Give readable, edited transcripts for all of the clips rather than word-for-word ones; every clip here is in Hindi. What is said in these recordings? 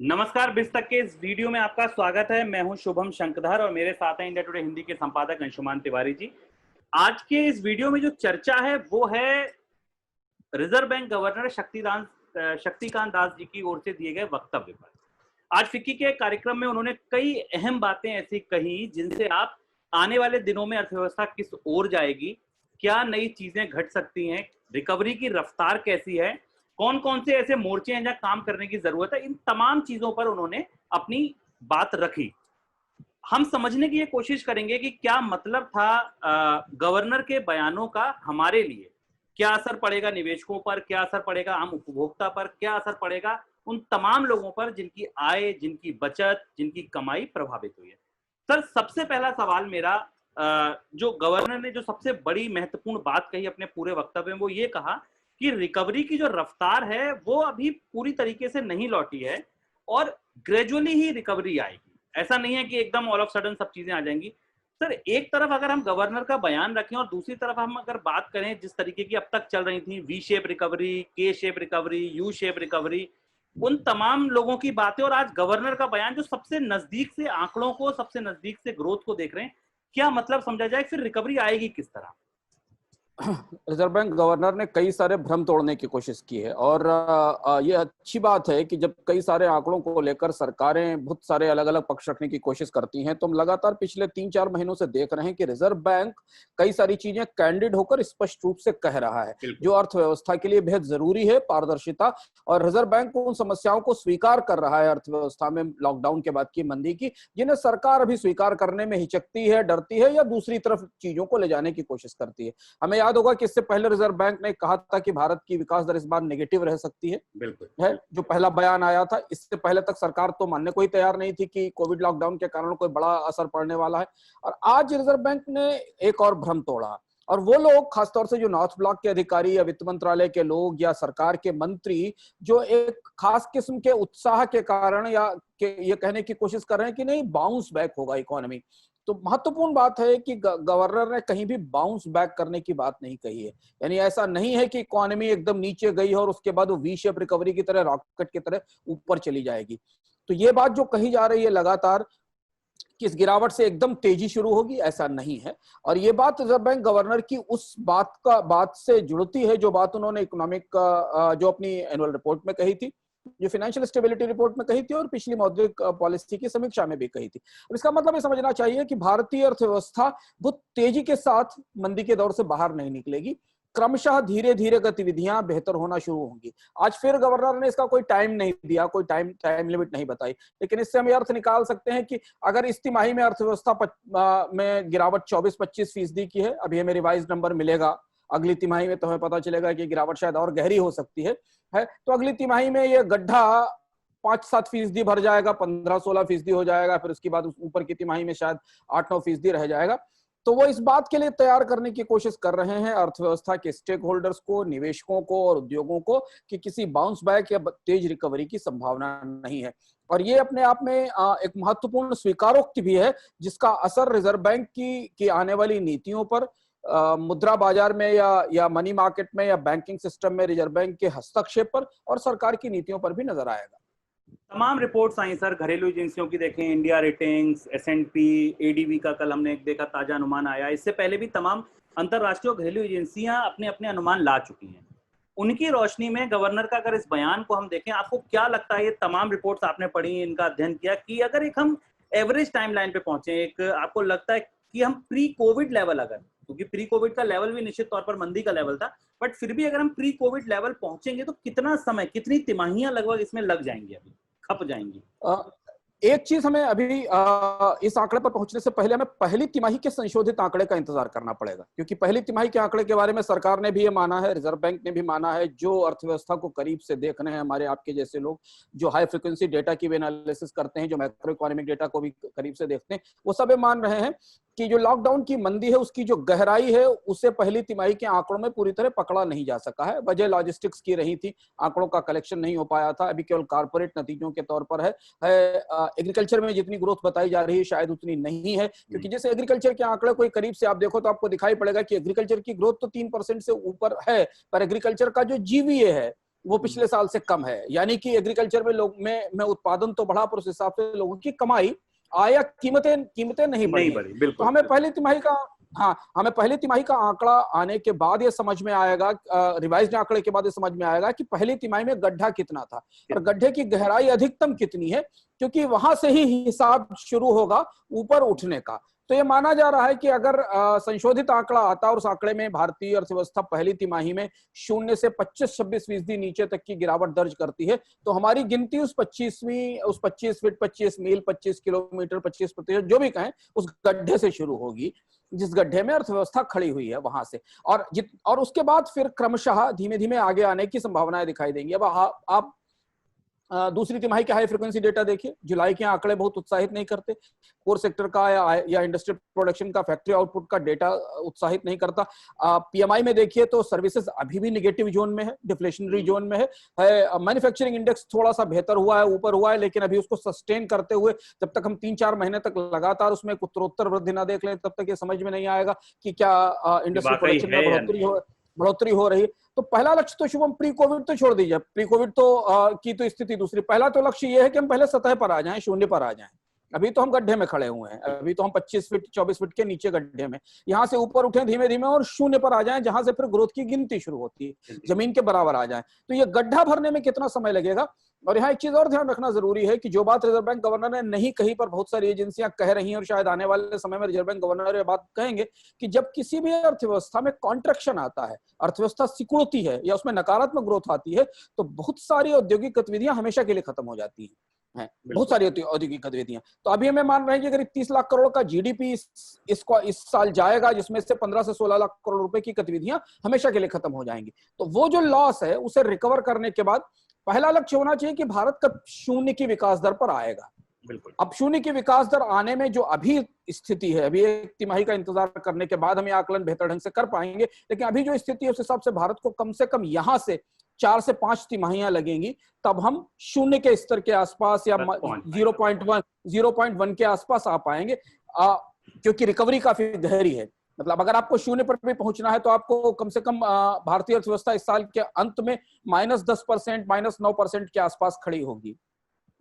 नमस्कार। बिस तक के इस वीडियो में आपका स्वागत है। मैं हूं शुभम शंकधर और मेरे साथ हैं इंडिया टुडे हिंदी के संपादक अंशुमान तिवारी जी। आज के इस वीडियो में जो चर्चा है वो है reserve bank governor Shaktikanta Das ji की ओर से दिए गए वक्तव्य पर। आज फिक्की के कार्यक्रम में उन्होंने कई अहम बातें ऐसी कही जिनसे आप आने वाले दिनों में अर्थव्यवस्था किस ओर जाएगी, क्या नई चीजें घट सकती हैं, रिकवरी की रफ्तार कैसी है, कौन कौन से ऐसे मोर्चे हैं जहां काम करने की जरूरत है, इन तमाम चीजों पर उन्होंने अपनी बात रखी। हम समझने की ये कोशिश करेंगे कि क्या मतलब था गवर्नर के बयानों का हमारे लिए, क्या असर पड़ेगा निवेशकों पर, क्या असर पड़ेगा आम उपभोक्ता पर, क्या असर पड़ेगा उन तमाम लोगों पर जिनकी आय, जिनकी बचत, जिनकी कमाई प्रभावित हुई है। सर, सबसे पहला सवाल मेरा, जो गवर्नर ने जो सबसे बड़ी महत्वपूर्ण बात कही अपने पूरे वक्तव्य में, वो ये कहा कि रिकवरी की जो रफ्तार है वो अभी पूरी तरीके से नहीं लौटी है और ग्रेजुअली ही रिकवरी आएगी। ऐसा नहीं है कि एकदम ऑल ऑफ सडन सब चीजें आ जाएंगी। सर, एक तरफ अगर हम गवर्नर का बयान रखें और दूसरी तरफ हम अगर बात करें जिस तरीके की अब तक चल रही थी, वी शेप रिकवरी, के shape recovery, U shape recovery, उन तमाम लोगों की बातें और आज गवर्नर का बयान जो सबसे नजदीक से आंकड़ों को, सबसे नजदीक से ग्रोथ को देख रहे हैं, क्या मतलब समझा जाए, फिर रिकवरी आएगी किस तरह? रिजर्व बैंक गवर्नर ने कई सारे भ्रम तोड़ने की कोशिश की है और ये अच्छी बात है कि जब कई सारे आंकड़ों को लेकर सरकारें बहुत सारे अलग अलग पक्ष रखने की कोशिश करती हैं, तो हम लगातार पिछले 3-4 महीनों से देख रहे हैं कि रिजर्व बैंक कई सारी चीजें कैंडिड होकर स्पष्ट रूप से कह रहा है, जो अर्थव्यवस्था के लिए बेहद जरूरी है, पारदर्शिता। और रिजर्व बैंक उन समस्याओं को स्वीकार कर रहा है अर्थव्यवस्था में लॉकडाउन के बाद की मंदी की, जिन्हें सरकार अभी स्वीकार करने में हिचकती है, डरती है या दूसरी तरफ चीजों को ले जाने की कोशिश करती है। हमें याद होगा कि इससे पहले रिजर्व बैंक ने कहा था कि भारत की विकास दर इस बार नेगेटिव रह सकती है। बिल्कुल। जो पहला बयान आया था, इससे पहले तक सरकार तो मानने को ही तैयार नहीं थी कि कोविड लॉकडाउन के कारण कोई बड़ा असर पड़ने वाला है। और आज रिजर्व बैंक ने एक और भ्रम तोड़ा, और वो लोग खासतौर से जो नॉर्थ ब्लॉक के अधिकारी या वित्त मंत्रालय के लोग या सरकार के मंत्री, जो एक खास किस्म के उत्साह के कारण या ये कहने की कोशिश कर रहे हैं कि नहीं बाउंस बैक होगा इकोनॉमी। तो महत्वपूर्ण बात है कि गवर्नर ने कहीं भी बाउंस बैक करने की बात नहीं कही है। यानी ऐसा नहीं है कि इकोनॉमी एकदम नीचे गई है और उसके बाद वो वी शेप रिकवरी की तरह, रॉकेट की तरह ऊपर चली जाएगी। तो ये बात जो कही जा रही है लगातार कि इस गिरावट से एकदम तेजी शुरू होगी, ऐसा नहीं है। और ये बात रिजर्व बैंक गवर्नर की उस बात से जुड़ती है जो बात उन्होंने इकोनॉमिक जो अपनी एनुअल रिपोर्ट में कही थी, जो फाइनेंशियल स्टेबिलिटी रिपोर्ट में कही थी और पिछली मौद्रिक पॉलिसी की समीक्षा में भी कही थी। अब इसका मतलब ये समझना चाहिए कि भारतीय अर्थव्यवस्था बहुत तेजी के साथ मंदी के दौर से बाहर नहीं निकलेगी, क्रमशः धीरे धीरे गतिविधियां बेहतर होना शुरू होंगी। आज फिर गवर्नर ने इसका कोई टाइम नहीं दिया, कोई टाइम लिमिट नहीं बताई, लेकिन इससे हम ये अर्थ निकाल सकते हैं कि अगर इस तिमाही में अर्थव्यवस्था में गिरावट 24-25% की है, अब ये में रिवाइज नंबर मिलेगा, अगली तिमाही में तो हमें पता चलेगा कि गिरावट शायद और गहरी हो सकती है, तो अगली तिमाही में ये गड्ढा 5-7% भर जाएगा, 15-16% हो जाएगा, फिर उसके बाद ऊपर की तिमाही में शायद 8-9% रह जाएगा। तो वो इस बात के लिए तैयार करने की कोशिश कर रहे हैं अर्थव्यवस्था के स्टेक होल्डर्स को, निवेशकों को और उद्योगों को कि किसी बाउंस बैक या तेज रिकवरी की संभावना नहीं है। और ये अपने आप में एक महत्वपूर्ण स्वीकारोक्ति भी है, जिसका असर रिजर्व बैंक की आने वाली नीतियों पर, मुद्रा बाजार में या मनी मार्केट में या बैंकिंग सिस्टम में रिजर्व बैंक के हस्तक्षेप पर और सरकार की नीतियों पर भी नजर आएगा। तमाम रिपोर्ट्स आई सर, घरेलू एजेंसियों की देखें, इंडिया रेटिंग्स, S&P, एडीबी का कल हमने देखा ताजा अनुमान आया। इससे पहले भी तमाम अंतरराष्ट्रीय घरेलू एजेंसियां अपने अपने अनुमान ला चुकी हैं। उनकी रोशनी में गवर्नर का अगर इस बयान को हम देखें, आपको क्या लगता है, ये तमाम रिपोर्ट्स आपने पढ़ी, इनका अध्ययन किया, कि अगर एक हम एवरेज टाइमलाइन पे पहुंचे, एक आपको लगता है कि हम प्री कोविड लेवल, अगर, क्योंकि प्री कोविड का लेवल भी निश्चित तौर पर मंदी का लेवल था, बट फिर भी अगर हम प्री कोविड लेवल पहुंचेंगे तो कितना समय, कितनी तिमाहियां लगभग इसमें लग जाएंगी, अभी खप जाएंगी? एक चीज हमें अभी इस आंकड़े पर पहुंचने से पहले हमें पहली तिमाही के संशोधित आंकड़े का इंतजार करना पड़ेगा, क्योंकि पहली तिमाही के आंकड़े के बारे में सरकार ने भी ये माना है, रिजर्व बैंक ने भी माना है, जो अर्थव्यवस्था को करीब से देख रहे हैं हमारे आपके जैसे लोग, जो हाई फ्रिक्वेंसी डेटा की भी एनालिसिस करते हैं, जो मैक्रो इकोनॉमिक डेटा को भी करीब से देखते हैं, वो सब ये मान रहे हैं कि जो लॉकडाउन की मंदी है उसकी जो गहराई है उसे पहली तिमाही के आंकड़ों में पूरी तरह पकड़ा नहीं जा सका है। वजह लॉजिस्टिक्स की रही थी, आंकड़ों का कलेक्शन नहीं हो पाया था, अभी केवल कारपोरेट नतीजों के तौर पर है। एग्रीकल्चर में जितनी ग्रोथ बताई जा रही है शायद उतनी नहीं है, क्योंकि जैसे एग्रीकल्चर के आंकड़े कोई करीब से आप देखो तो आपको दिखाई पड़ेगा कि एग्रीकल्चर की ग्रोथ तो 3% से ऊपर है, पर एग्रीकल्चर का जो जीवीए है, वो पिछले साल से कम है। यानी कि एग्रीकल्चर में लोग में उत्पादन तो बढ़ा, पर उस हिसाब से लोगों की कमाई, आय या कीमतें कीमतें नहीं बढ़ी। बढ़ी, तो बिल्कुल हमें पहली तिमाही का हमें पहली तिमाही का आंकड़ा आने के बाद ये समझ में आएगा, रिवाइज्ड आंकड़े के बाद ये समझ में आएगा कि पहली तिमाही में गड्ढा कितना था और गड्ढे की गहराई अधिकतम कितनी है, क्योंकि वहां से ही हिसाब शुरू होगा ऊपर उठने का। तो ये माना जा रहा है कि अगर संशोधित आंकड़ा आता और उस आंकड़े में भारतीय अर्थव्यवस्था पहली तिमाही में 0 से 25-26% नीचे तक की गिरावट दर्ज करती है, तो हमारी गिनती उस 25 फीट, 25 मील, 25 किलोमीटर, 25% जो भी कहें, उस गड्ढे से शुरू होगी जिस गड्ढे में अर्थव्यवस्था खड़ी हुई है वहां से। और उसके बाद फिर क्रमशः धीमे धीमे आगे आने की संभावनाएं दिखाई देंगी। अब आप दूसरी तिमाही के हाई फ्रीक्वेंसी डेटा देखिए, जुलाई के आंकड़े बहुत उत्साहित नहीं करते। कोर सेक्टर का या इंडस्ट्रियल प्रोडक्शन का, फैक्ट्री आउटपुट का डेटा उत्साहित नहीं करता। पीएमआई में देखिए तो सर्विसेज अभी भी निगेटिव जोन में है, डिफ्लेशनरी जोन में है। मैन्युफैक्चरिंग इंडेक्स थोड़ा सा बेहतर हुआ है, ऊपर हुआ है, लेकिन अभी उसको सस्टेन करते हुए जब तक हम 3-4 महीने तक लगातार उसमें उत्तरोत्तर वृद्धि ना देख लें, तब तक ये समझ में नहीं आएगा कि क्या इंडस्ट्रियल प्रोडक्शन में बढ़ोतरी हो रही है। तो पहला लक्ष्य तो शुभम, प्री कोविड तो छोड़ दीजिए, प्री कोविड तो की तो स्थिति दूसरी। पहला तो लक्ष्य ये है कि हम पहले सतह पर आ जाएं, शून्य पर आ जाएं। अभी तो हम गड्ढे में खड़े हुए हैं, अभी तो हम 25 फीट 24 फीट के नीचे गड्ढे में, यहाँ से ऊपर उठे धीमे धीमे और शून्य पर आ जाएं, जहां से फिर ग्रोथ की गिनती शुरू होती है, जमीन के बराबर आ जाएं। तो ये गड्ढा भरने में कितना समय लगेगा। और यहाँ एक चीज और ध्यान रखना जरूरी है कि जो बात रिजर्व बैंक गवर्नर ने नहीं कही, पर बहुत सारी एजेंसियां कह रही हैं और शायद आने वाले समय में रिजर्व बैंक गवर्नर ये बात कहेंगे कि जब किसी भी अर्थव्यवस्था में कॉन्ट्रैक्शन आता है, अर्थव्यवस्था सिकुड़ती है या उसमें नकारात्मक ग्रोथ आती है, तो बहुत सारी औद्योगिक गतिविधियां हमेशा के लिए खत्म हो जाती हैं, बहुत सारी औद्योगिक गतिविधियां। तो अभी हमें मान रहे हैं कि अगर 30 लाख करोड़ का जीडीपी इस साल जाएगा, जिसमें से 15 से 16 लाख करोड़ रुपए की गतिविधियां हमेशा के लिए खत्म हो जाएंगी, तो वो जो लॉस है उसे रिकवर करने के बाद पहला लक्ष्य होना चाहिए कि भारत कब शून्य की विकास दर पर आएगा। बिल्कुल। अब शून्य की विकास दर आने में जो अभी स्थिति है, अभी एक तिमाही का इंतजार करने के बाद हम ये आकलन बेहतर ढंग से कर पाएंगे, लेकिन अभी जो स्थिति है उस हिसाब से भारत को कम से कम यहां से 4 से 5 तिमाहियां लगेंगी, तब हम शून्य के स्तर के आसपास या 0.1 के आसपास आ पाएंगे, क्योंकि रिकवरी काफी गहरी है। मतलब अगर आपको शून्य पर भी पहुंचना है तो आपको कम से कम भारतीय अर्थव्यवस्था इस साल के अंत में -10%, -9% के आसपास खड़ी होगी।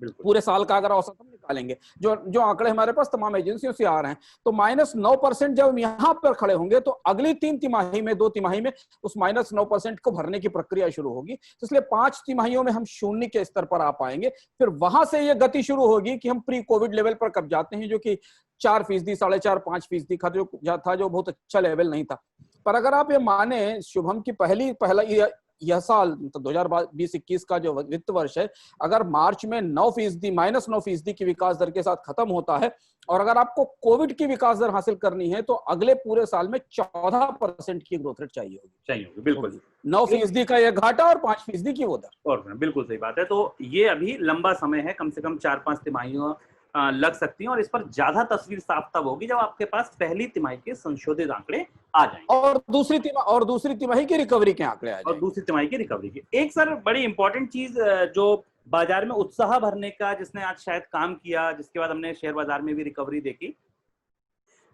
पूरे साल का अगर औसत हम निकालेंगे, जो आंकड़े हमारे पास तमाम एजेंसियों से आ रहे हैं, तो -9% जब हम यहाँ पर खड़े होंगे तो अगली 3 तिमाही में, 2 तिमाही में उस -9% को भरने की प्रक्रिया शुरू होगी। तो इसलिए 5 तिमाहियों में हम शून्य के स्तर पर आ पाएंगे, फिर वहां से ये गति शुरू होगी कि हम प्री कोविड लेवल पर कब जाते हैं, जो कि 4%, 4.5-5% था, जो बहुत अच्छा लेवल नहीं था। पर अगर आप ये माने शुभम की पहला यह साल, तो 2020-21 का जो वित्त वर्ष है, अगर मार्च में -9% की विकास दर के साथ खत्म होता है, और अगर आपको कोविड की विकास दर हासिल करनी है, तो अगले पूरे साल में 14% की ग्रोथ रेट चाहिए होगी। बिल्कुल 9% का यह घाटा और 5% की वो दर। और बिल्कुल सही बात है। तो ये अभी लंबा समय है, कम से कम 4-5 तिमाहियां लग सकती हैं, और इस पर ज्यादा तस्वीर साफ तब होगी जब आपके पास पहली तिमाही के संशोधित आंकड़े आ जाएंगे और दूसरी तिमाही की रिकवरी के आंकड़े आ जाएंगे, और दूसरी तिमाही की रिकवरी के। एक सर बड़ी इंपॉर्टेंट चीज जो बाजार में उत्साह भरने का, जिसने आज शायद काम किया, जिसके बाद हमने शेयर बाजार में भी रिकवरी देखी,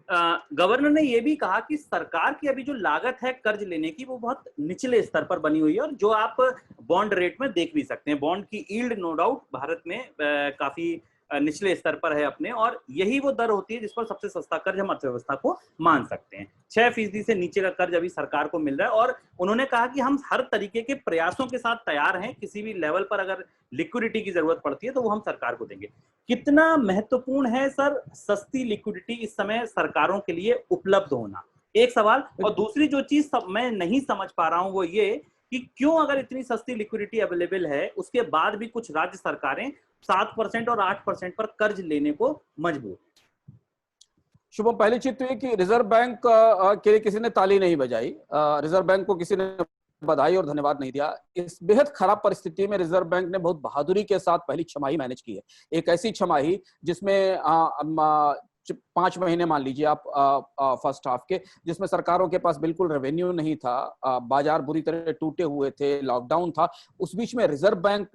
गवर्नर ने यह भी कहा कि सरकार की अभी जो लागत है कर्ज लेने की, वो बहुत निचले स्तर पर बनी हुई है, और जो आप बॉन्ड रेट में देख भी सकते हैं, बॉन्ड की यील्ड नो डाउट भारत में काफी निचले स्तर पर है अपने, और यही वो दर होती है जिस पर सबसे सस्ता कर्ज हम अर्थव्यवस्था को मान सकते हैं। 6% से नीचे का कर्ज अभी सरकार को मिल रहा है, और उन्होंने कहा कि हम हर तरीके के प्रयासों के साथ तैयार हैं, किसी भी लेवल पर अगर लिक्विडिटी की जरूरत पड़ती है तो वो हम सरकार को देंगे। कितना महत्वपूर्ण है सर सस्ती लिक्विडिटी इस समय सरकारों के लिए उपलब्ध होना, एक सवाल। और दूसरी जो चीज मैं नहीं समझ पा रहा हूं वो ये कि क्यों अगर इतनी सस्ती लिक्विडिटी अवेलेबल है, उसके बाद भी कुछ राज्य सरकारें 7% और 8% पर कर्ज लेने को मजबूर। शुभम, पहली चीज तो ये कि रिजर्व बैंक के लिए किसी ने ताली नहीं बजाई, रिजर्व बैंक को किसी ने बधाई और धन्यवाद नहीं दिया। इस बेहद खराब परिस्थिति में रिजर्व बैंक ने बहुत बहादुरी के साथ पहली छमाही मैनेज की है। एक ऐसी छमाही जिसमें 5 महीने मान लीजिए आप फर्स्ट हाफ के, जिसमें सरकारों के पास बिल्कुल रेवेन्यू नहीं था, बाजार बुरी तरह टूटे हुए थे, लॉकडाउन था। उस बीच में रिजर्व बैंक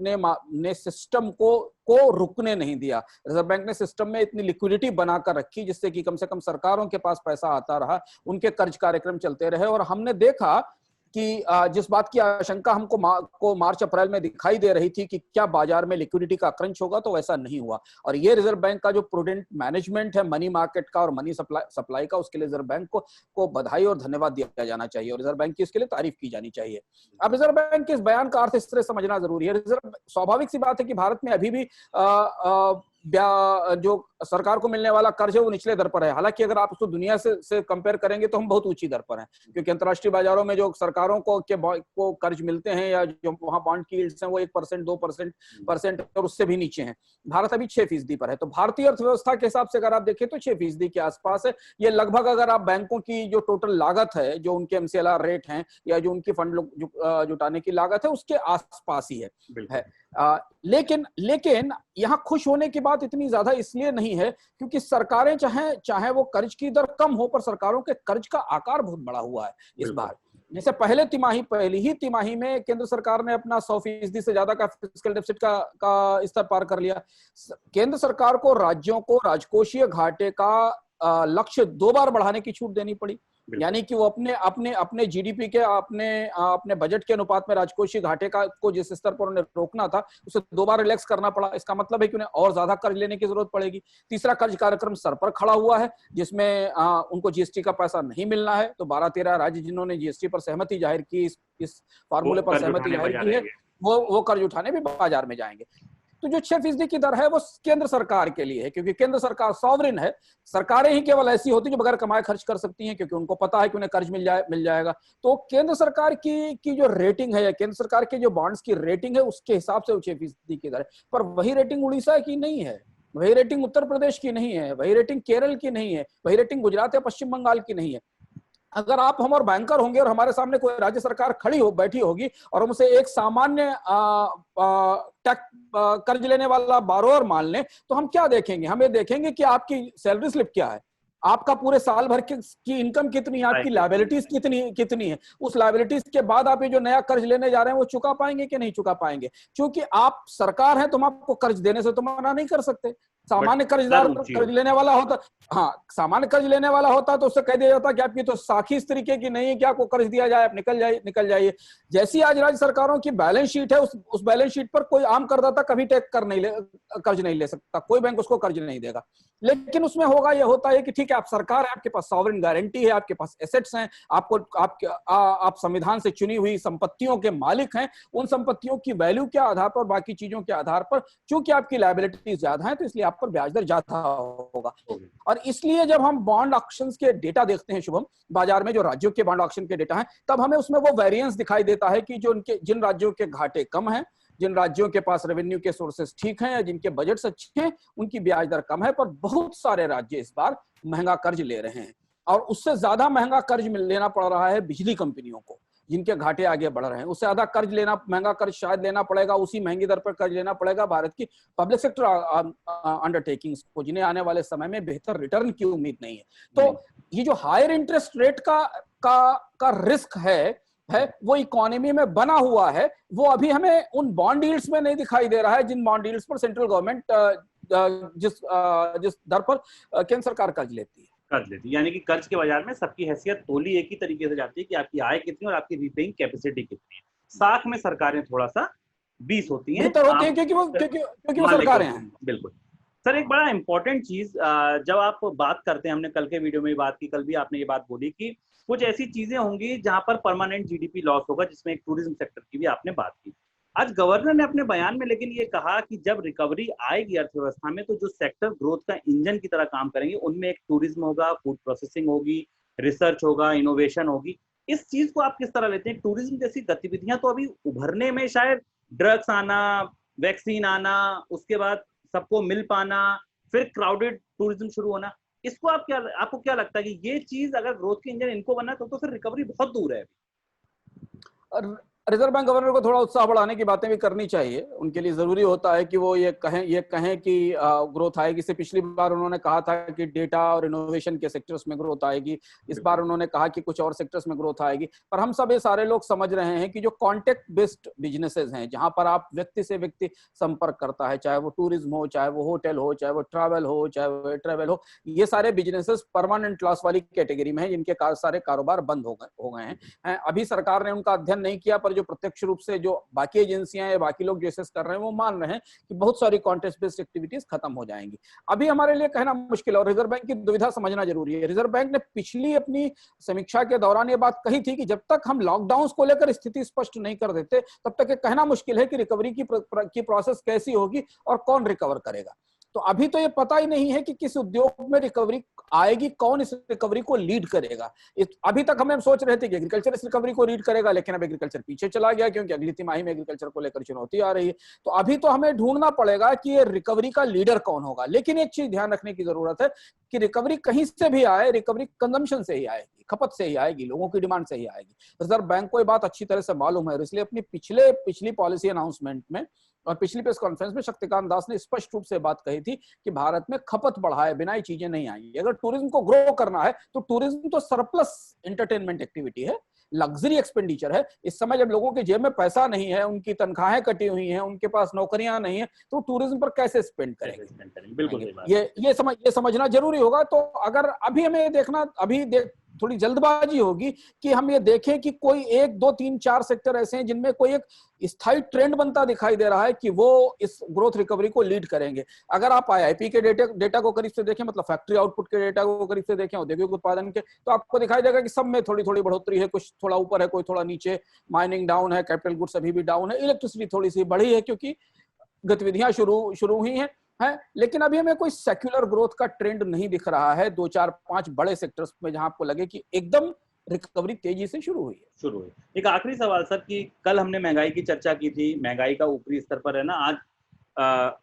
ने सिस्टम को रुकने नहीं दिया। रिजर्व बैंक ने सिस्टम में इतनी लिक्विडिटी बनाकर रखी जिससे कि कम से कम सरकारों के पास पैसा आता रहा, उनके कर्ज कार्यक्रम चलते रहे, और हमने देखा कि जिस बात की आशंका हमको को मार्च अप्रैल में दिखाई दे रही थी कि क्या बाजार में लिक्विडिटी का क्रंच होगा, तो वैसा नहीं हुआ। और ये रिजर्व बैंक का जो प्रूडेंट मैनेजमेंट है मनी मार्केट का और मनी सप्लाई का, उसके लिए रिजर्व बैंक को बधाई और धन्यवाद दिया जाना चाहिए और रिजर्व बैंक की इसके लिए तारीफ की जानी चाहिए। अब रिजर्व बैंक के इस बयान का अर्थ इस तरह समझना जरूरी है। रिजर्व, स्वाभाविक सी बात है कि भारत में अभी भी जो सरकार को मिलने वाला कर्ज है वो निचले दर पर है। हालांकि अगर आप उसको दुनिया से कंपेयर करेंगे तो हम बहुत ऊंची दर पर हैं, क्योंकि अंतर्राष्ट्रीय बाजारों में जो सरकारों को कर्ज मिलते हैं या जो वहां बॉन्ड की यील्ड्स हैं वो 1% 2% और उससे भी नीचे हैं। भारत अभी 6% पर है। तो भारतीय अर्थव्यवस्था के हिसाब से अगर आप देखें तो 6% के आसपास है। ये लगभग, अगर आप बैंकों की जो टोटल लागत है, जो उनके MCLR रेट हैं या जो उनकी फंड जुटाने की लागत है, उसके आसपास ही है। लेकिन यहाँ खुश होने की बात इतनी ज्यादा इसलिए नहीं है क्योंकि सरकारें चाहे वो कर्ज की दर कम हो, पर सरकारों के कर्ज का आकार बहुत बड़ा हुआ है इस बार। जैसे पहली ही तिमाही में केंद्र सरकार ने अपना 100% से ज्यादा का फिस्कल डेफिसिट का स्तर पार कर लिया। केंद्र सरकार को राज्यों को राजकोषीय घाटे का लक्ष्य 2 बार बढ़ाने की छूट देनी पड़ी, यानी कि वो अपने जीडीपी के अपने बजट के अनुपात में राजकोषीय घाटे को जिस स्तर पर उन्हें रोकना था उसे 2 बार रिलैक्स करना पड़ा। इसका मतलब है कि उन्हें और ज्यादा कर्ज लेने की जरूरत पड़ेगी। तीसरा कर्ज कार्यक्रम सर पर खड़ा हुआ है, जिसमें उनको जीएसटी का पैसा नहीं मिलना है। तो 12-13 राज्य जिन्होंने जीएसटी पर सहमति जाहिर की, इस फार्मूले पर सहमति जाहिर की है, वो कर्ज उठाने भी बाजार में जाएंगे। तो जो 6% की दर है वो केंद्र सरकार के लिए है, क्योंकि केंद्र सरकार सॉवरिन है। सरकारें ही केवल ऐसी होती जो बगैर कमाए खर्च कर सकती हैं, क्योंकि उनको पता है कि उन्हें कर्ज मिल जाएगा। तो केंद्र सरकार की जो रेटिंग है, या केंद्र सरकार के जो बॉन्ड्स की रेटिंग है, उसके हिसाब से 6% की दर है। पर वही रेटिंग उड़ीसा की नहीं है, वही रेटिंग उत्तर प्रदेश की नहीं है, वही रेटिंग केरल की नहीं है, वही रेटिंग गुजरात या पश्चिम बंगाल की नहीं है। अगर हम और बैंकर होंगे और हमारे सामने कोई राज्य सरकार बैठी होगी और हम उसे एक सामान्य कर्ज लेने वाला बारोअर मान लें, तो हम क्या देखेंगे? हमें देखेंगे कि आपकी सैलरी स्लिप क्या है, आपका पूरे साल भर की इनकम कितनी है, आपकी लायबिलिटीज कितनी है, उस लायबिलिटीज के बाद आप ये जो नया कर्ज लेने जा रहे हैं वो चुका पाएंगे कि नहीं चुका पाएंगे। क्योंकि आप सरकार हैं तो हम आपको कर्ज देने से तो मना नहीं कर सकते। सामान्य कर्जदार कर्ज लेने वाला होता, हाँ, सामान्य कर्ज लेने वाला होता तो उससे कह दिया जाता कि आपकी तो साखी इस तरीके की नहीं है कि आपको कर्ज दिया जाए, आप निकल जाइए। जैसी आज राज्य सरकारों की बैलेंस शीट है, उस बैलेंस शीट पर कोई आम करदाता कभी कर्ज नहीं ले सकता, कोई बैंक उसको कर्ज नहीं देगा। लेकिन उसमें यह होता है कि ठीक है, आप सरकार है, आपके पास सॉवरेन गारंटी है, आपके पास एसेट्स हैं, आप संविधान से चुनी हुई संपत्तियों के मालिक हैं। उन संपत्तियों की वैल्यू के आधार पर, बाकी चीजों के आधार पर, चूंकि आपकी लायबिलिटी ज्यादा है तो इसलिए आप पर ब्याज दर ज्यादा होगा। और इसलिए जब हम बॉन्ड ऑक्शंस के डेटा देखते हैं शुभम, बाजार में जो राज्यों के बॉन्ड ऑक्शन के डेटा हैं, तब हमें उसमें वो वेरिएंस दिखाई देता है कि जिन राज्यों के घाटे कम हैं, जिन राज्यों के पास रेवेन्यू के सोर्सेस ठीक हैं या जिनके बजट्स अच्छे हैं, उनकी ब्याज दर कम है। पर बहुत सारे राज्य इस बार महंगा कर्ज ले रहे हैं, और उससे ज्यादा महंगा कर्ज लेना पड़ रहा है बिजली कंपनियों को, जिनके घाटे आगे बढ़ रहे हैं। उससे ज्यादा महंगा कर्ज शायद लेना पड़ेगा, उसी महंगी दर पर कर्ज लेना पड़ेगा भारत की पब्लिक सेक्टर अंडरटेकिंग्स को, जिन्हें आने वाले समय में बेहतर रिटर्न की उम्मीद नहीं है। तो ये जो हायर इंटरेस्ट रेट का रिस्क है वो इकोनॉमी में बना हुआ है, वो अभी हमें उन बॉन्ड यील्ड्स में नहीं दिखाई दे रहा है, जिन बॉन्ड यील्ड्स पर सेंट्रल गवर्नमेंट जिस दर पर केंद्र सरकार कर्ज लेती है। यानी कि कर्ज के बाजार में सबकी हैसियत तोली एक ही तरीके से जाती है कि आपकी आय कितनी और आपकी रीपेइंग कैपेसिटी कितनी है। साख में सरकारें थोड़ा सा 20 होती हैं, क्योंकि वो सरकारें हैं। बिल्कुल सर, एक बड़ा इंपॉर्टेंट चीज, जब आप बात करते हैं, हमने कल के वीडियो में बात की, कल भी आपने ये बात बोली कि कुछ ऐसी चीजें होंगी जहां पर परमानेंट जीडीपी लॉस होगा, जिसमें एक टूरिज्म सेक्टर की भी आपने बात की। आज गवर्नर ने अपने बयान में लेकिन ये कहा कि जब रिकवरी आएगी अर्थव्यवस्था में, तो जो सेक्टर ग्रोथ का इंजन की तरह काम करेंगे, उनमें एक टूरिज्म होगा, फूड प्रोसेसिंग होगी, रिसर्च होगा, इनोवेशन होगी। इस चीज को आप किस तरह लेते हैं? टूरिज्म जैसी गतिविधियां तो अभी उभरने में, शायद ड्रग्स आना, वैक्सीन आना, उसके बाद सबको मिल पाना, फिर क्राउडेड टूरिज्म शुरू होना, इसको आपको क्या लगता है कि ये चीज अगर ग्रोथ के इंजन इनको बना तो फिर रिकवरी बहुत दूर है? रिजर्व बैंक गवर्नर को थोड़ा उत्साह बढ़ाने की बातें भी करनी चाहिए। उनके लिए जरूरी होता है कि वो ये कहें कि ग्रोथ आएगी। इससे पिछली बार उन्होंने कहा था कि डेटा और इनोवेशन के सेक्टर्स में ग्रोथ आएगी, इस बार उन्होंने कहा कि कुछ और सेक्टर्स में ग्रोथ आएगी। पर हम सब ये सारे लोग समझ रहे हैं कि जो कॉन्टेक्ट बेस्ड बिजनेसेस हैं, जहां पर आप व्यक्ति से व्यक्ति संपर्क करता है, चाहे वो टूरिज्म हो, चाहे वो होटल हो, चाहे वो ट्रैवल हो, चाहे वो ट्रैवल हो, ये सारे बिजनेसेस परमानेंट लॉस वाली कैटेगरी में है, जिनके सारे कारोबार बंद हो गए हैं। अभी सरकार ने उनका अध्ययन नहीं किया, पर जो प्रत्यक्ष रूप से जो बाकी एजेंसियां या बाकी लोग जो असेस कर रहे हैं वो मान रहे हैं कि बहुत सारी कॉन्टेस्ट बेस्ड एक्टिविटीज खत्म हो जाएंगी। अभी हमारे लिए कहना मुश्किल है और रिजर्व बैंक की दुविधा समझना जरूरी है। रिजर्व बैंक ने पिछली अपनी समीक्षा के दौरान ये बात कही थी कि जब तक हम लॉकडाउन को लेकर स्थिति स्पष्ट नहीं कर देते तब तक ये कहना मुश्किल है कि रिकवरी की प्रोसेस कैसी होगी और कौन रिकवर करेगा। तो अभी तो ये पता ही नहीं है कि किस उद्योग में रिकवरी आएगी, कौन इस रिकवरी को लीड करेगा। अभी तक हम सोच रहे थे कि एग्रीकल्चर इस रिकवरी को लीड करेगा, लेकिन अब एग्रीकल्चर पीछे चला गया क्योंकि अगली तिमाही में एग्रीकल्चर को लेकर चुनौती आ रही है। तो अभी तो हमें ढूंढना पड़ेगा कि ये रिकवरी का लीडर कौन होगा। लेकिन एक चीज ध्यान रखने की जरूरत है कि रिकवरी कहीं से भी आए, रिकवरी कंजम्पशन से ही आएगी, खपत से ही आएगी, लोगों की डिमांड से ही आएगी। रिजर्व बैंक को ये बात अच्छी तरह से मालूम है, इसलिए अपनी पिछली पॉलिसी अनाउंसमेंट में और पिछली प्रेस कॉन्फ्रेंस में शक्तिकांत दास ने स्पष्ट रूप से बात कही थी कि भारत में खपत बढ़ाए बिना ये चीजें नहीं आएंगी। अगर टूरिज्म को ग्रो करना है तो टूरिज्म तो सरप्लस एंटरटेनमेंट एक्टिविटी है, लग्जरी एक्सपेंडिचर है। इस समय जब लोगों के जेब में पैसा नहीं है, उनकी तनख्वाहें कटी हुई हैं, उनके पास नौकरियां नहीं है, तो टूरिज्म पर कैसे स्पेंड करेंगे? बिल्कुल ये समझना जरूरी होगा। तो अगर अभी हमें देखना थोड़ी जल्दबाजी होगी कि हम ये देखें कि कोई 1, 2, 3, 4 सेक्टर ऐसे हैं जिनमें कोई एक स्थायी ट्रेंड बनता दिखाई दे रहा है कि वो इस ग्रोथ रिकवरी को लीड करेंगे। अगर आप आईआईपी के डेटा को करीब से देखें, मतलब फैक्ट्री आउटपुट के डेटा को करीब से देखें, औद्योगिक उत्पादन के, तो आपको दिखाई देगा कि सब में थोड़ी थोड़ी बढ़ोतरी है, कुछ थोड़ा ऊपर है, कोई थोड़ा नीचे। माइनिंग डाउन है, कैपिटल गुड्स अभी भी डाउन है, इलेक्ट्रिसिटी थोड़ी सी बढ़ी है क्योंकि गतिविधियां शुरू हुई हैं। लेकिन अभी हमें कोई सेक्युलर ग्रोथ का ट्रेंड नहीं दिख रहा है 2, 4, 5 बड़े सेक्टर्स में जहां आपको लगे कि एकदम रिकवरी तेजी से शुरू हुई है। एक आखिरी सवाल सर, कि कल हमने महंगाई की चर्चा की थी, महंगाई का ऊपरी स्तर पर है ना, आज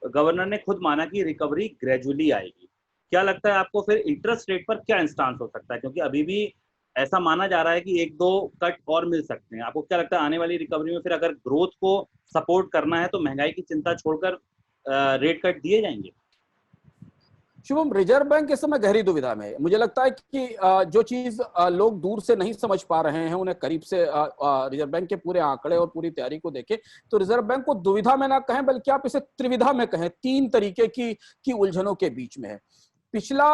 गवर्नर ने खुद माना कि रिकवरी ग्रेजुअली आएगी। क्या लगता है आपको फिर इंटरेस्ट रेट पर क्या इंस्टांस हो सकता है, क्योंकि अभी भी ऐसा माना जा रहा है कि 1-2 कट और मिल सकते हैं। आपको क्या लगता है आने वाली रिकवरी में फिर अगर ग्रोथ को सपोर्ट करना है तो महंगाई की चिंता छोड़कर रेट कट दिए जाएंगे? शुभम, रिजर्व बैंक इस समय गहरी दुविधा में है। मुझे लगता है कि जो चीज लोग दूर से नहीं समझ पा रहे हैं, उन्हें करीब से रिजर्व बैंक के पूरे आंकड़े और पूरी तैयारी को देखें तो रिजर्व बैंक को दुविधा में ना कहें बल्कि आप इसे त्रिविधा में कहें, 3 तरीके की उलझनों के बीच में है। पिछला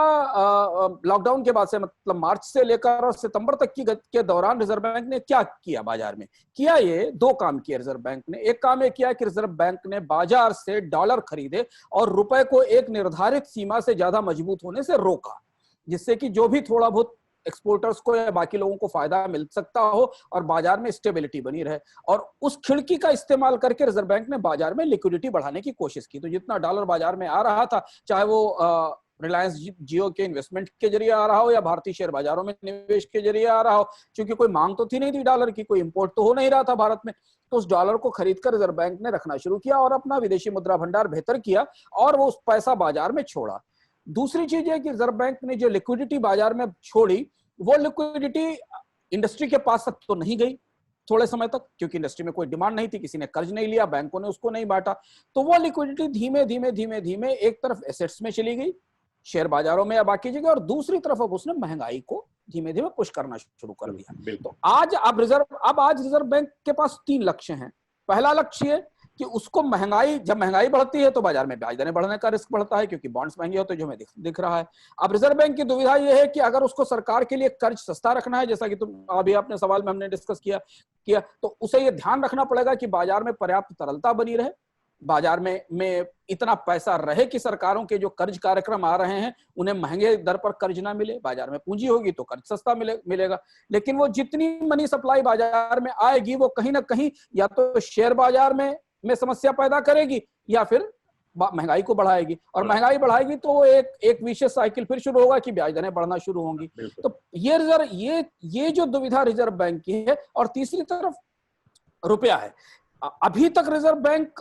लॉकडाउन के बाद से, मतलब मार्च से लेकर और सितंबर तक के दौरान रिजर्व बैंक ने क्या किया बाजार में? ये 2 काम किए रिजर्व बैंक ने। एक काम ये किया कि रिजर्व बैंक ने बाजार से डॉलर खरीदे और रुपए को एक निर्धारित सीमा से ज्यादा मजबूत होने से रोका, जिससे कि जो भी थोड़ा बहुत एक्सपोर्टर्स को या बाकी लोगों को फायदा मिल सकता हो और बाजार में स्टेबिलिटी बनी रहे। और उस खिड़की का इस्तेमाल करके रिजर्व बैंक ने बाजार में लिक्विडिटी बढ़ाने की कोशिश की। तो जितना डॉलर बाजार में आ रहा था, चाहे वो रिलायंस जियो के इन्वेस्टमेंट के जरिए आ रहा हो या भारतीय शेयर बाजारों में निवेश के जरिए आ रहा हो, क्योंकि कोई मांग तो थी नहीं थी डॉलर की, कोई इंपोर्ट तो हो नहीं रहा था भारत में, तो उस डॉलर को खरीदकर रिजर्व बैंक ने रखना शुरू किया और अपना विदेशी मुद्रा भंडार बेहतर किया और वो उस पैसा बाजार में छोड़ा। दूसरी चीज है कि रिजर्व बैंक ने जो लिक्विडिटी बाजार में छोड़ी, वो लिक्विडिटी इंडस्ट्री के पास तक तो नहीं गई थोड़े समय तक, क्योंकि इंडस्ट्री में कोई डिमांड नहीं थी, किसी ने कर्ज नहीं लिया, बैंकों ने उसको नहीं बांटा। तो वो लिक्विडिटी धीमे धीमे एक तरफ एसेट्स में चली गई, शेयर बाजारों में या बाकी जगह, और दूसरी तरफ अब उसने महंगाई को धीमे धीमे पुश करना शुरू कर दिया। तो आज रिजर्व बैंक के पास 3 लक्ष्य हैं। पहला लक्ष्य है कि उसको जब महंगाई बढ़ती है तो बाजार में ब्याज दरें बढ़ने का रिस्क बढ़ता है, क्योंकि बॉन्ड्स महंगे होते हैं, जो हमें दिख रहा है। अब रिजर्व बैंक की दुविधा यह है कि अगर उसको सरकार के लिए कर्ज सस्ता रखना है, जैसा कि अभी आपने सवाल में हमने डिस्कस किया, तो उसे यह ध्यान रखना पड़ेगा कि बाजार में पर्याप्त तरलता बनी रहे, बाजार में इतना पैसा रहे कि सरकारों के जो कर्ज कार्यक्रम आ रहे हैं उन्हें महंगे दर पर कर्ज ना मिले। बाजार में पूंजी होगी तो कर्ज सस्ता मिलेगा, लेकिन वो जितनी मनी सप्लाई बाजार में आएगी वो कहीं ना कहीं या तो शेयर बाजार में समस्या पैदा करेगी या फिर महंगाई को बढ़ाएगी, और महंगाई बढ़ाएगी तो वो एक विशेष साइकिल फिर शुरू होगा कि ब्याज दरें बढ़ना शुरू होंगी। तो ये जो दुविधा रिजर्व बैंक की है। और तीसरी तरफ रुपया है। अभी तक रिजर्व बैंक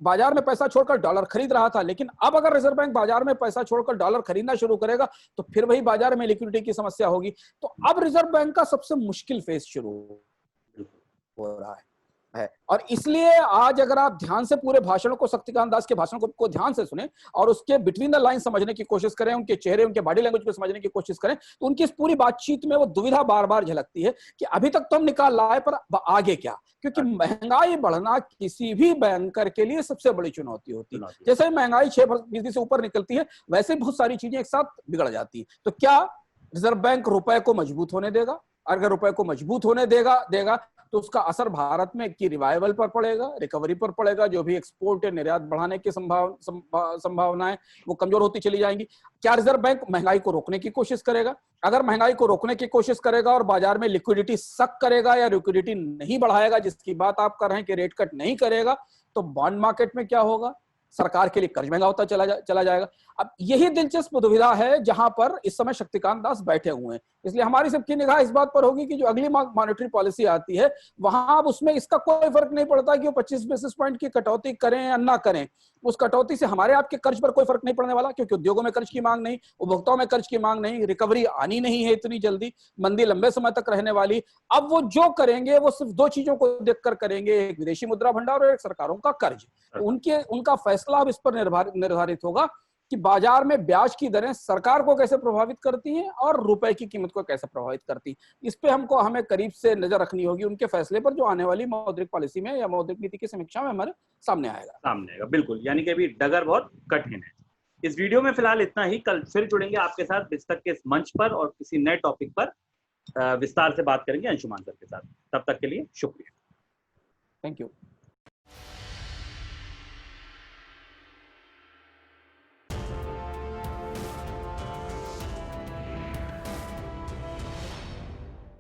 बाजार में पैसा छोड़कर डॉलर खरीद रहा था, लेकिन अब अगर रिजर्व बैंक बाजार में पैसा छोड़कर डॉलर खरीदना शुरू करेगा तो फिर वही बाजार में लिक्विडिटी की समस्या होगी। तो अब रिजर्व बैंक का सबसे मुश्किल फेज शुरू हो रहा है। और इसलिए आज अगर आप ध्यान से पूरे भाषण को, शक्तिकांत दास के भाषण को ध्यान से सुने और उसके बिटवीन द लाइन समझने की कोशिश करें, उनके चेहरे, उनके बॉडी लैंग्वेज को समझने की कोशिश करें, तो उनकी इस पूरी बातचीत में वो दुविधा बार बार झलकती है कि अभी तक तो हम निकाल लाए, पर आगे क्या? क्योंकि महंगाई बढ़ना किसी भी बैंकर के लिए सबसे बड़ी चुनौती होती है। जैसे महंगाई 6% से ऊपर निकलती है, वैसे बहुत सारी चीजें एक साथ बिगड़ जाती है। तो क्या रिजर्व बैंक रुपए को मजबूत होने देगा? अगर रुपए को मजबूत होने देगा तो उसका असर भारत में की रिवाइवल पर पड़ेगा, रिकवरी पर पड़ेगा। जो भी एक्सपोर्ट या निर्यात बढ़ाने की संभावनाएं वो कमजोर होती चली जाएंगी। क्या रिजर्व बैंक महंगाई को रोकने की कोशिश करेगा? अगर महंगाई को रोकने की कोशिश करेगा और बाजार में लिक्विडिटी सक करेगा या लिक्विडिटी नहीं बढ़ाएगा, जिसकी बात आप कर रहे हैं कि रेट कट नहीं करेगा, तो बॉन्ड मार्केट में क्या होगा? सरकार के लिए कर्ज महंगा होता चला जाएगा। अब यही दिलचस्प दुविधा है जहां पर इस समय शक्तिकांत दास बैठे हुए हैं। इसलिए हमारी सबकी निगाह इस बात पर होगी कि जो अगली मॉनेटरी पॉलिसी आती है, वहां अब उसमें इसका कोई फर्क नहीं पड़ता कि वो 25 बेसिस पॉइंट की कटौती करें या ना करें। उस कटौती से हमारे आपके कर्ज पर कोई फर्क नहीं पड़ने वाला, क्योंकि उद्योगों में कर्ज की मांग नहीं, उपभोक्ताओं में कर्ज की मांग नहीं, रिकवरी आनी नहीं है इतनी जल्दी, मंदी लंबे समय तक रहने वाली। अब वो जो करेंगे वो सिर्फ दो चीजों को देखकर करेंगे, एक विदेशी मुद्रा भंडार और एक सरकारों का कर्ज। उनका फैसला अब इस पर निर्धारित होगा कि बाजार में ब्याज की दरें सरकार को कैसे प्रभावित करती हैं और रुपए की कीमत को कैसे प्रभावित करती हैं। इस पे हमें करीब से नजर रखनी होगी उनके फैसले पर, जो आने वाली मौद्रिक पॉलिसी में या मौद्रिक नीति की समीक्षा में हमारे सामने आएगा। बिल्कुल, यानी कि अभी डगर बहुत कठिन है। इस वीडियो में फिलहाल इतना ही। कल फिर जुड़ेंगे आपके साथ बिस्तक के इस मंच पर और किसी नए टॉपिक पर विस्तार से बात करेंगे अंशुमान सर के साथ। तब तक के लिए शुक्रिया। Thank you.